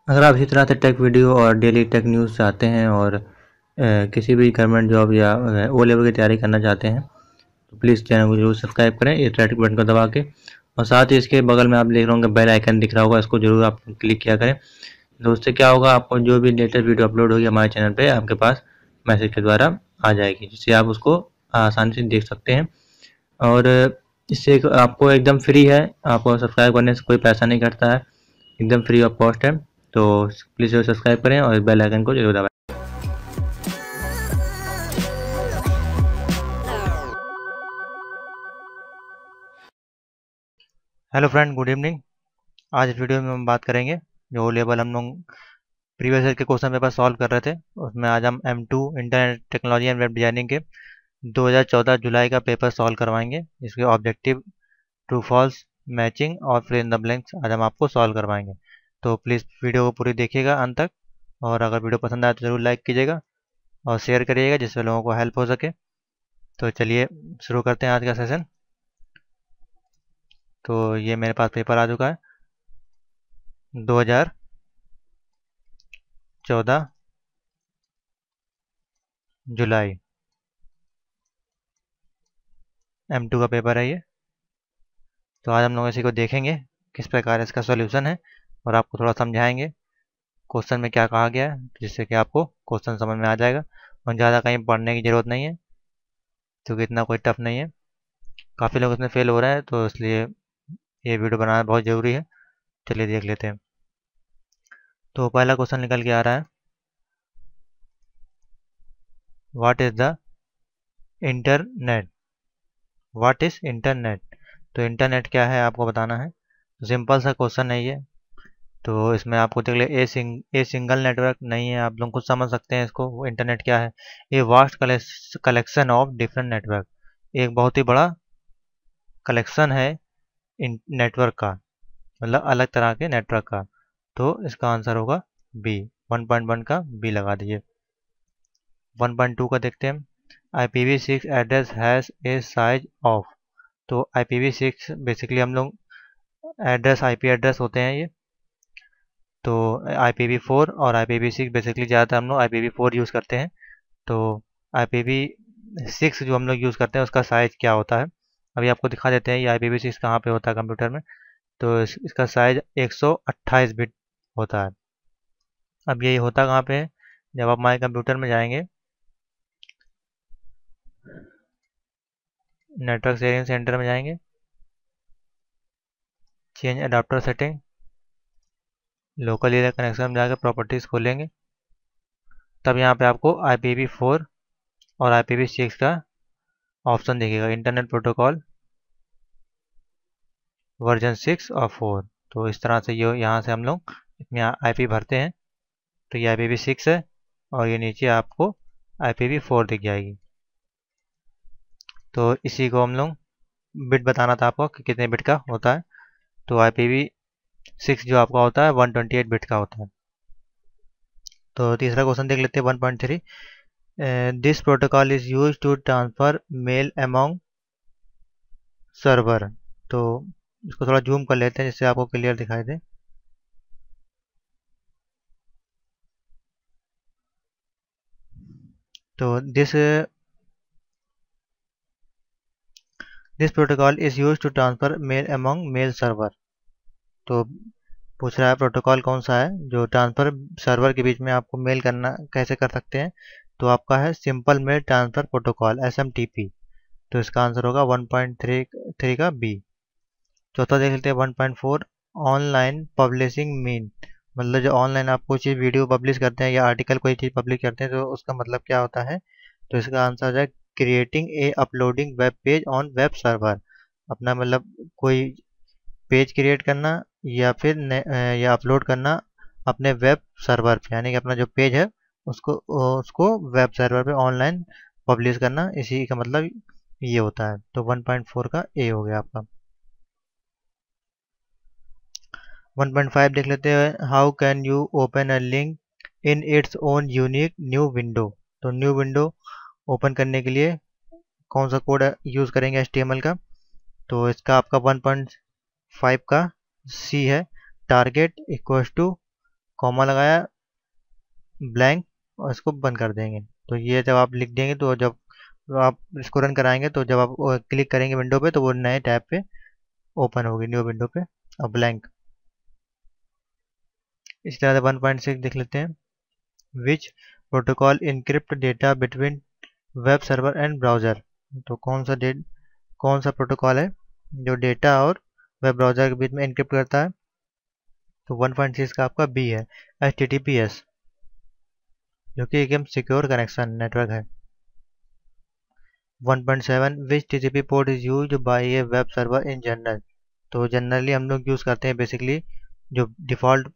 अगर आप इसी तरह से टेक वीडियो और डेली टेक न्यूज़ चाहते हैं और किसी भी गवर्नमेंट जॉब या ओ लेवल की तैयारी करना चाहते हैं तो प्लीज़ चैनल को जरूर सब्सक्राइब करें ये रेड बटन को दबा के। और साथ ही इसके बगल में आप देख रहे होंगे बेल आइकन दिख रहा होगा, इसको जरूर आप क्लिक किया करें। तो उससे क्या होगा, आपको जो भी लेटेस्ट वीडियो अपलोड होगी हमारे चैनल पे आपके पास मैसेज के द्वारा आ जाएगी, जिससे आप उसको आसानी से देख सकते हैं। और इससे आपको एकदम फ्री है, आपको सब्सक्राइब करने से कोई पैसा नहीं कटता है, एकदम फ्री ऑफ कॉस्ट है। तो प्लीज़ सब्सक्राइब करें और बेल आइकन को जरूर दबाएं। Hello friend, good evening. आज इस वीडियो में हम बात करेंगे जो लेवल हम लोग प्रीवियस ईयर के क्वेश्चन पेपर सॉल्व कर रहे थे, उसमें आज हम M2 internet technology and web designing के 2014 जुलाई का पेपर सॉल्व करवाएंगे। इसके ऑब्जेक्टिव, ट्रू फॉल्स, मैचिंग और फिल इन द ब्लैंक्स आज हम आपको सॉल्व करवाएंगे। तो प्लीज़ वीडियो को पूरी देखिएगा अंत तक, और अगर वीडियो पसंद आए तो ज़रूर लाइक कीजिएगा और शेयर करिएगा जिससे लोगों को हेल्प हो सके। तो चलिए शुरू करते हैं आज का सेशन। तो ये मेरे पास पेपर आ चुका है 2014 जुलाई, M2 का पेपर है ये। तो आज हम लोग इसी को देखेंगे किस प्रकार इसका सॉल्यूशन है, और आपको थोड़ा समझाएंगे क्वेश्चन में क्या कहा गया है, जिससे कि आपको क्वेश्चन समझ में आ जाएगा और ज़्यादा कहीं पढ़ने की ज़रूरत नहीं है, क्योंकि इतना कोई टफ नहीं है। काफ़ी लोग इसमें फेल हो रहे हैं, तो इसलिए ये वीडियो बनाना बहुत ज़रूरी है। चलिए देख लेते हैं। तो पहला क्वेश्चन निकल के आ रहा है, what is the internet. What is internet. तो इंटरनेट क्या है आपको बताना है। सिंपल सा क्वेश्चन है ये। तो इसमें आपको देख ले ए सिंगल नेटवर्क नहीं है, आप लोग खुद समझ सकते हैं इसको। वो इंटरनेट क्या है, ये vast collection of different network, एक बहुत ही बड़ा कलेक्शन है नेटवर्क का, मतलब अलग तरह के नेटवर्क का। तो इसका आंसर होगा बी। 1.1 का बी लगा दीजिए। 1.2 का देखते हैं। IPv6 address has a size of. तो IPv6 बेसिकली हम लोग एड्रेस, IP एड्रेस होते हैं ये। तो IPv4 और IPv6 बेसिकली ज़्यादातर हम लोग IPv4 यूज़ करते हैं। तो IPv6 जो हम लोग यूज़ करते हैं उसका साइज़ क्या होता है, अभी आपको दिखा देते हैं। ये IPv6 कहाँ पे होता है कंप्यूटर में। तो इसका साइज़ 128 बिट होता है। अब ये होता कहाँ पे है, जब आप माई कंप्यूटर में जाएंगे, नेटवर्क शेयरिंग सेंटर में जाएंगे, change adapter setting, local area connection में जाकर प्रॉपर्टीज़ खोलेंगे, तब यहाँ पे आपको IPv4 और IPv6 का ऑप्शन दिखेगा, इंटरनेट प्रोटोकॉल वर्जन 6 और 4। तो इस तरह से ये यहाँ से हम लोग इसमें IP भरते हैं। तो ये IPv6 है और ये नीचे आपको IPv4 दिख जाएगी। तो इसी को हम लोग बिट बताना था आपको कि कितने बिट का होता है। तो IPv6 जो आपका होता है 128 बिट का होता है। तो तीसरा क्वेश्चन देख लेते हैं 1.3। This protocol is use to transfer mail among server. तो इसको थोड़ा जूम कर लेते हैं जिससे आपको क्लियर दिखाई दे। तो this protocol is use to transfer mail among mail server. तो पूछ रहा है प्रोटोकॉल कौन सा है जो ट्रांसफर सर्वर के बीच में आपको मेल करना कैसे कर सकते हैं। तो आपका है simple mail transfer protocol SMTP। तो इसका आंसर होगा 1.3 का बी। चौथा देख लेते हैं 1.4। ऑनलाइन पब्लिशिंग मीन, मतलब जो ऑनलाइन आप कोई चीज़ वीडियो पब्लिश करते हैं या आर्टिकल कोई चीज़ पब्लिश करते हैं तो उसका मतलब क्या होता है। तो इसका आंसर हो जाए creating a uploading web page on web server. अपना मतलब कोई पेज क्रिएट करना या फिर या अपलोड करना अपने वेब सर्वर पे, यानी कि अपना जो पेज है उसको उसको वेब सर्वर पे ऑनलाइन पब्लिश करना, इसी का मतलब ये होता है। तो 1.4 का ए हो गया आपका। 1.5 देख लेते हैं। How can you open a link in its own unique new window. तो न्यू विंडो ओपन करने के लिए कौन सा कोड यूज़ करेंगे HTML का। तो इसका आपका 1.5 का सी है। टारगेट इक्वल्स टू कॉमा लगाया, ब्लैंक, और इसको बंद कर देंगे। तो ये जब आप लिख देंगे तो जब आप इसको रन कराएंगे तो जब आप क्लिक करेंगे विंडो पे तो वो नए टैब पे ओपन होगी, न्यू विंडो पे, और ब्लैंक। इस तरह से 1.6 देख लेते हैं। विच protocol encrypt data between web server and browser. तो कौन सा प्रोटोकॉल है जो डेटा और वेब ब्राउज़र के बीच में इनक्रिप्ट करता है? तो 1.6 का आपका बी है, HTTPS, जो कि एकदम सिक्योर कनेक्शन नेटवर्क है। 1.7 विच TCP port is used by A web server in general. तो जनरली हम लोग यूज़ करते हैं बेसिकली जो डिफ़ॉल्ट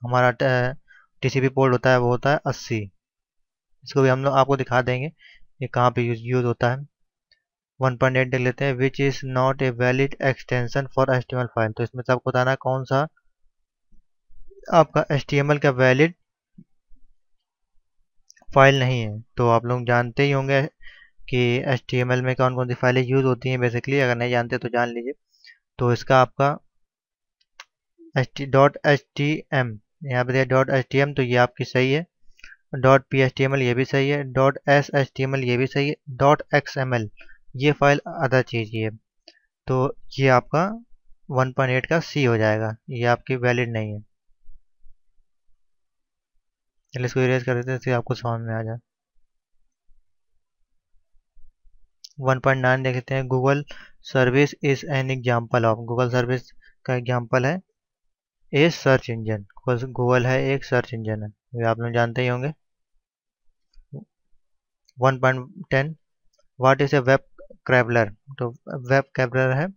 हमारा TCP पोर्ट होता है वो होता है 80। इसको भी हम लोग आपको दिखा देंगे ये कहाँ पे यूज़ होता है। 1.8 देख लेते हैं। Which is not a valid extension for HTML file. तो इसमें से आपको बताना है कौन सा आपका HTML का वैलिड फाइल नहीं है। तो आप लोग जानते ही होंगे कि HTML में कौन कौन सी फाइलें यूज़ होती हैं बेसिकली, अगर नहीं जानते तो जान लीजिए। तो इसका आपका .htm, यहाँ पे .htm, तो ये आपकी सही है। .phtml ये भी सही है। .shtml ये भी सही है। .xml ये फाइल अदर चीज़ है। तो ये आपका 1.8 का सी हो जाएगा, ये आपकी वैलिड नहीं है। चलिए इसको इरेज कर देते हैं, इससे आपको समझ में आ जाए। 1.9 देखते हैं। Google service is an example of. Google service का एग्जाम्पल है ए सर्च इंजन। गूगल है एक सर्च इंजन है, ये आप लोग जानते ही होंगे। 1.10 व्हाट इज ए वेब क्रैवलर। तो वेब क्रैवलर है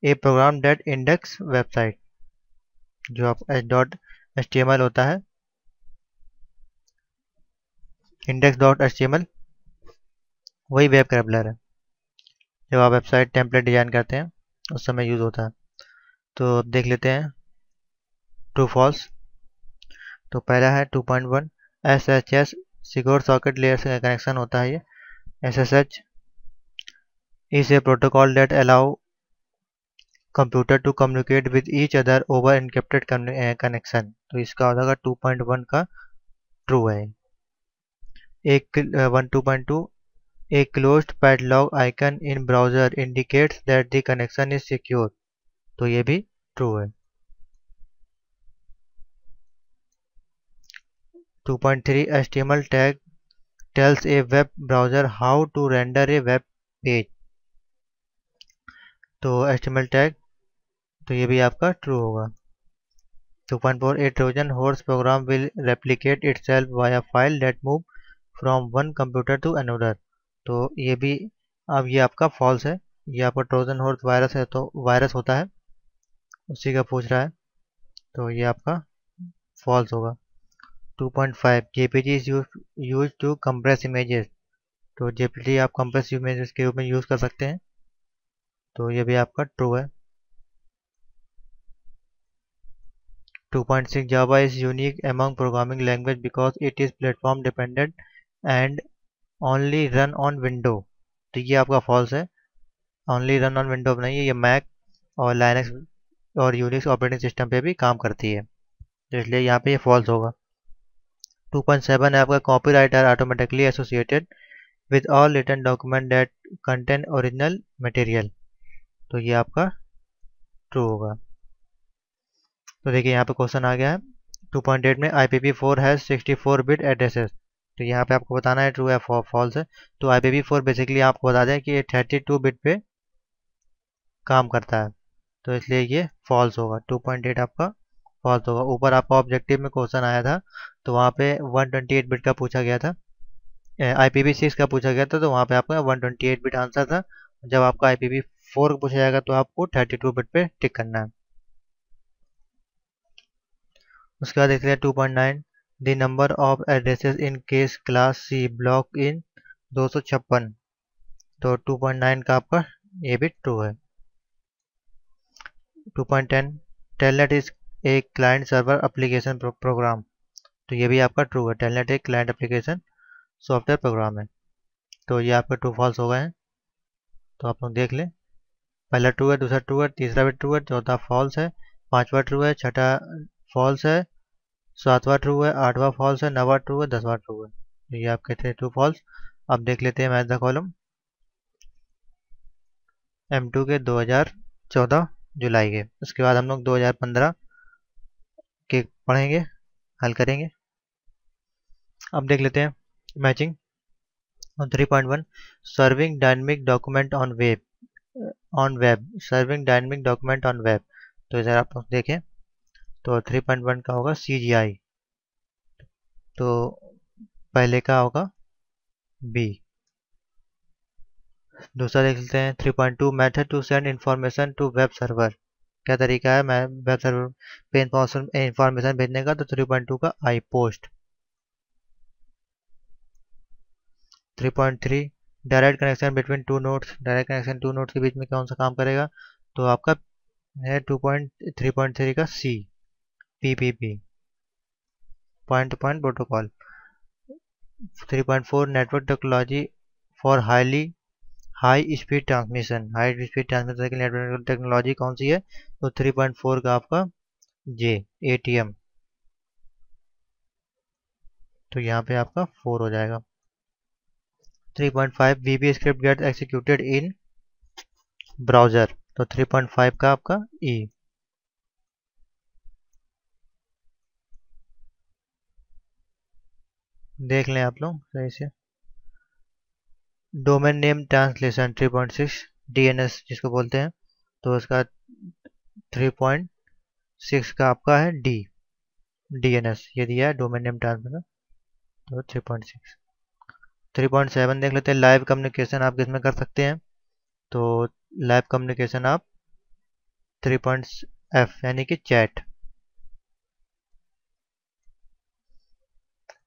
ए प्रोग्राम डेट इंडेक्स वेबसाइट। जो आप .html होता है, index.html, वही वेब क्रैवलर है। जब आप वेबसाइट टेम्पलेट डिजाइन करते हैं उस समय यूज़ होता है। तो अब देख लेते हैं ट्रू फॉल्स। तो पहला है 2.1 SSH सिक्योर सॉकेट लेयर से कनेक्शन होता है। ये SSH is a protocol that allow computer to communicate with each other over encrypted connection। तो इसका हो जाएगा 2.1 का ट्रू है। एक 2.2 a closed padlock icon in browser indicates that the connection is secure। तो ये भी ट्रू है। 2.3 HTML tag tells a web browser how to render a web page। तो HTML टैग, तो ये भी आपका ट्रू होगा। 2.4 A Trojan horse program will replicate itself via file that move from one computer to another। तो ये भी अब ये आपका फॉल्स है। ये आपका ट्रोजन हॉर्स वायरस है, तो वायरस होता है उसी का पूछ रहा है, तो ये आपका फॉल्स होगा। 2.5 JPG is used to compress images। तो JPG आप compress images के रूप में यूज़ कर सकते हैं, तो ये भी आपका ट्रू है। 2.6 Java is unique among programming language because it is platform dependent and only run on window। तो ये आपका फॉल्स है। only run on window नहीं है, ये मैक और लाइनक्स और यूनिक्स ऑपरेटिंग सिस्टम पे भी काम करती है, तो इसलिए यहाँ पे ये फॉल्स होगा। 2.7 है आपका copyright are automatically associated with all written document that contain original material। तो ये आपका ट्रू होगा। तो देखिए यहाँ पे क्वेश्चन आ गया है 2.8 में IPv4 हैज 64 बिट एड्रेसेस। तो यहाँ पे आपको बताना है ट्रू है फॉल्स है। तो IPv4 बेसिकली आपको बता दें कि ये 32 बिट पे काम करता है, तो इसलिए ये फॉल्स होगा। 2.8 आपका फॉल्स होगा। ऊपर आपका ऑब्जेक्टिव में क्वेश्चन आया था तो वहाँ पे 128 बिट का पूछा गया था, IPv6 का पूछा गया था, तो वहाँ पे आपका 128 बिट आंसर था। जब आपका IPv4 पूछा जाएगा तो आपको 32 बिट पे टिक करना है। उसके बाद देख लिया 2.9 the number of addresses in case class C block in 256। तो 2.9 का आपका ये भी ट्रू है। 2.10 telnet is a client server application program. तो ये भी आपका ट्रू है। टेलनेट एक क्लाइंट एप्लीकेशन सॉफ्टवेयर प्रोग्राम है। तो ये आपका ट्रू फॉल्स हो गए हैं, तो आप लोग देख लें। पहला ट्रू है, दूसरा ट्रू है, तीसरा भी ट्रू है, चौथा फॉल्स है, पांचवा ट्रू है, छठा फॉल्स है, 7वां ट्रू है, 8वां फॉल्स है, 9वां ट्रू है, 10वां ट्रू है। तो ये आपके थे ट्रू फॉल्स। अब देख लेते हैं मैच द कॉलम M2 के 2014 जुलाई के। उसके बाद हम लोग 2015 के पढ़ेंगे, हल करेंगे। अब देख लेते हैं matching 3.1 serving dynamic document on web serving dynamic document on web. तो इधर आप लोग देखें तो 3.1 का होगा CGI, तो पहले का होगा बी। दूसरा देख लेते हैं 3.2 method to send information to web server. क्या तरीका है मैं वेब सर्वर पे इंफॉर्मेशन भेजने का, तो 3.2 का I post. 3.3 direct connection between two nodes. Direct connection two nodes के बीच में कौन सा काम करेगा, तो आपका है 3.3 का सी, PPP, point two point protocol. 3.4 network technology for high speed transmission. High speed transmission की नेटवर्क टेक्नोलॉजी कौन सी है, तो 3.4 का आपका जे, ATM। तो यहाँ पे आपका 4 हो जाएगा। 3.5 VB script get executed in browser. तो 3.5 का आपका ई। देख लें आप लोग सही से। डोमेन नेम ट्रांसलेशन 3.6 DNS जिसको बोलते हैं, तो उसका 3.6 का आपका है डी, DNS ये दिया है डोमेन नेम ट्रांसलेशन, तो 3.6। 3.7 देख लेते हैं लाइव कम्युनिकेशन आप किसमें कर सकते हैं, तो लाइव कम्युनिकेशन आप 3.F यानी कि chat.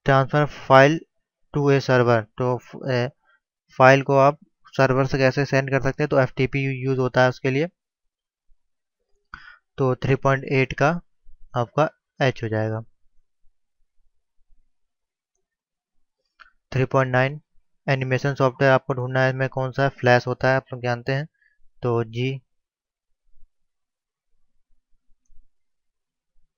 Transfer file to a server, तो फाइल को आप सर्वर से कैसे सेंड कर सकते हैं, तो FTP यूज होता है उसके लिए। तो 3.8 का आपका H हो जाएगा। 3.9 एनिमेशन सॉफ्टवेयर आपको ढूंढना है, इसमें कौन सा फ्लैश होता है आप लोग जानते हैं, तो जी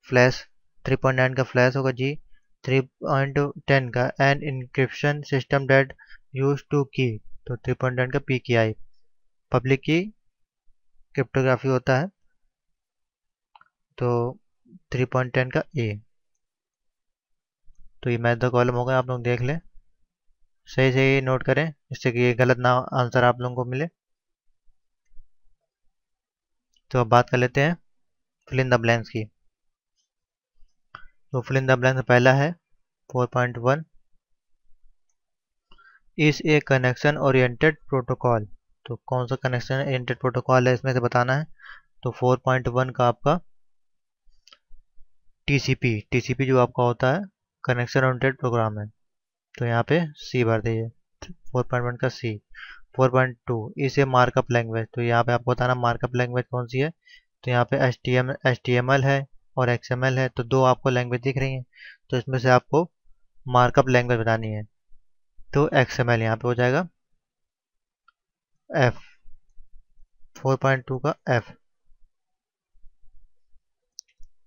फ्लैश। 3.9 का फ्लैश होगा जी। 3.10 का an encryption system that use to key, तो 3.10 का PKI पब्लिक की क्रिप्टोग्राफी होता है, तो 3.10 का ए। तो ये मैथ द कॉलम होगा, आप लोग देख लें सही से नोट करें जिससे कि ये गलत ना आंसर आप लोगों को मिले। तो अब बात कर लेते हैं फिल इन द ब्लैंक्स की। तो फिल इन द ब्लैंक्स पहला है 4.1 is a connection oriented protocol. तो कौन सा कनेक्शन ओरिएंटेड प्रोटोकॉल है इसमें से बताना है, तो 4.1 का आपका TCP जो आपका होता है कनेक्शन ओरिएंटेड प्रोग्राम है, तो यहाँ पे सी भर दीजिए 4.1 का सी। 4.2 इसे मार्कअप लैंग्वेज, तो यहाँ पे आपको बताना मार्कअप लैंग्वेज कौन सी है, तो यहाँ पे HTML है और XML है, तो दो आपको लैंग्वेज दिख रही हैं, तो इसमें से आपको मार्कअप लैंग्वेज बतानी है, तो XML यहाँ पे हो जाएगा F। 4.2 का F।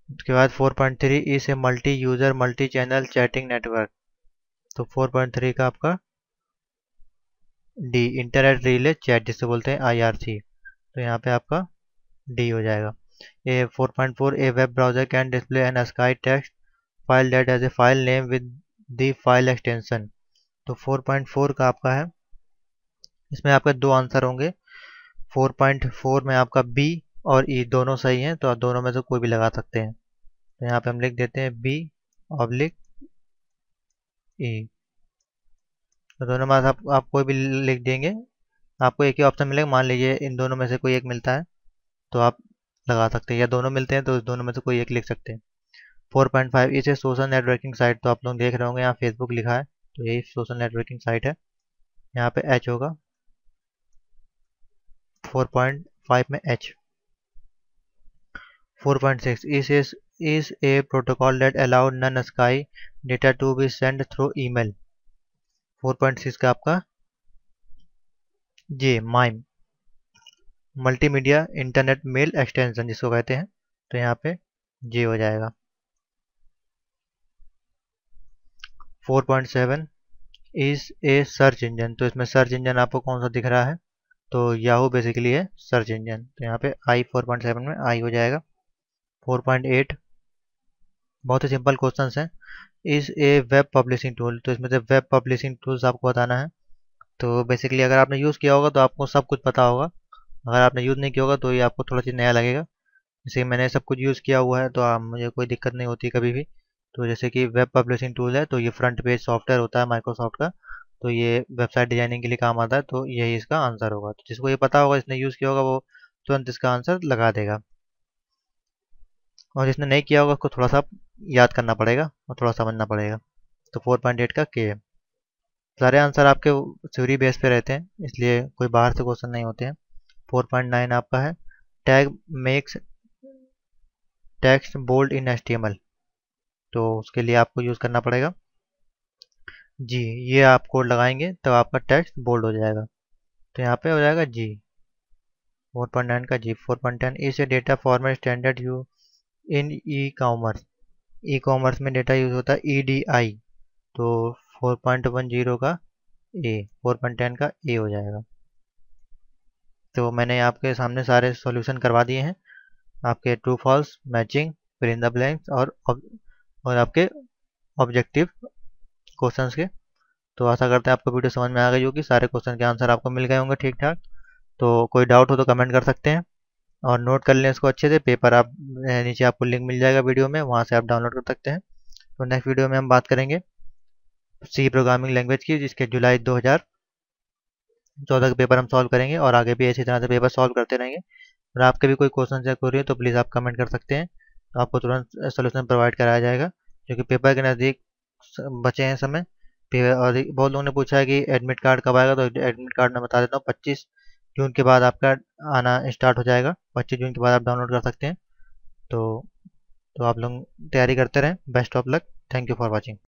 उसके बाद 4.3 इस a multi user multi channel chatting network, तो 4.3 का आपका डी, इंटरनेट रिले चैट जिसे बोलते हैं IRC, तो यहाँ पे आपका डी हो जाएगा। A 4.4 a web browser can display an ASCII text file that has a file name with the file extension, तो 4.4 का आपका है, इसमें आपके दो आंसर होंगे। 4.4 में आपका बी और ई दोनों सही हैं, तो आप दोनों में से कोई भी लगा सकते हैं, तो यहाँ पे हम लिख देते हैं बी ऑब्लिक ई, तो दोनों में से आप कोई भी लिख देंगे, आपको एक ही ऑप्शन मिलेगा। मान लीजिए इन दोनों में से कोई एक मिलता है तो आप लगा सकते हैं, या दोनों मिलते हैं तो उस दोनों में से कोई एक लिख सकते हैं। 4.5 इसे सोशल नेटवर्किंग साइट, तो आप लोग देख रहे होंगे यहाँ फेसबुक लिखा है, तो यही सोशल नेटवर्किंग साइट है, यहाँ पे H होगा 4.5 में H। 4.6 is a protocol that allow non-sky data to be sent through email। 4.6 का आपका J, MIME multimedia internet mail extension जिसको कहते हैं, तो यहाँ पे जे हो जाएगा। 4.7 इज़ ए सर्च इंजन। तो इसमें सर्च इंजन आपको कौन सा दिख रहा है? तो याहू बेसिकली है सर्च इंजन। तो यहाँ पे आई 4.7 में आई हो जाएगा। 4.8 बहुत ही सिंपल क्वेश्चन है। Is a web publishing tool. तो इसमें से वेब पब्लिशिंग टूल्स आपको बताना है। तो बेसिकली अगर आपने यूज़ किया होगा तो आपको सब कुछ पता होगा, अगर आपने यूज़ नहीं किया होगा तो ये आपको थोड़ा चीज़ नया लगेगा। जैसे मैंने सब कुछ यूज़ किया हुआ है तो मुझे कोई दिक्कत नहीं होती कभी भी। तो जैसे कि वेब पब्लिशिंग टूल है तो ये फ्रंट पेज सॉफ्टवेयर होता है माइक्रोसॉफ्ट का, तो ये वेबसाइट डिजाइनिंग के लिए काम आता है। तो यही इसका आंसर होगा। तो जिसको ये पता होगा, इसने यूज़ किया होगा, वो तुरंत इसका आंसर लगा देगा। और जिसने नहीं किया होगा उसको थोड़ा सा याद करना पड़ेगा और थोड़ा समझना पड़ेगा। तो 4.8 का के है। सारे आंसर आपके थ्योरी बेस पे रहते हैं, इसलिए कोई बाहर से क्वेश्चन नहीं होते हैं। 4.9 आपका है टैग मेक्स टेक्स्ट बोल्ड इन HTML। तो उसके लिए आपको यूज़ करना पड़ेगा जी। ये आप कोड लगाएंगे तो आपका टेक्स्ट बोल्ड हो जाएगा। तो यहाँ पे हो जाएगा जी। 4.9 का जी। 4.10 इस data format standard you in e commerce. E commerce में डेटा यूज होता है EDI। तो 4.10 का ए, 4.10 का ए हो जाएगा। तो मैंने आपके सामने सारे सॉल्यूशन करवा दिए हैं, आपके ट्रू फॉल्स, मैचिंग, फिर इन द ब्लैंक्स और आपके ऑब्जेक्टिव क्वेश्चंस के। तो आशा करते हैं आपको वीडियो समझ में आ गई होगी, सारे क्वेश्चन के आंसर आपको मिल गए होंगे ठीक ठाक। तो कोई डाउट हो तो कमेंट कर सकते हैं और नोट कर लें इसको अच्छे से। पेपर आप नीचे आपको लिंक मिल जाएगा वीडियो में, वहाँ से आप डाउनलोड कर सकते हैं। तो नेक्स्ट वीडियो में हम बात करेंगे सी प्रोग्रामिंग लैंग्वेज की, जिसके जुलाई 2014 के पेपर हम सॉल्व करेंगे और आगे भी इसी तरह से पेपर सॉल्व करते रहेंगे। और आपके भी कोई क्वेश्चन या क्वेरी है तो प्लीज़ आप कमेंट कर सकते हैं, तो आपको तुरंत सोल्यूशन प्रोवाइड कराया जाएगा, क्योंकि पेपर के नज़दीक बचे हैं समय। और बहुत लोगों ने पूछा है कि एडमिट कार्ड कब आएगा, तो एडमिट कार्ड मैं बता देता हूँ 25 जून के बाद आपका आना स्टार्ट हो जाएगा। 25 जून के बाद आप डाउनलोड कर सकते हैं। तो आप लोग तैयारी करते रहें। Best of luck. Thank you for watching.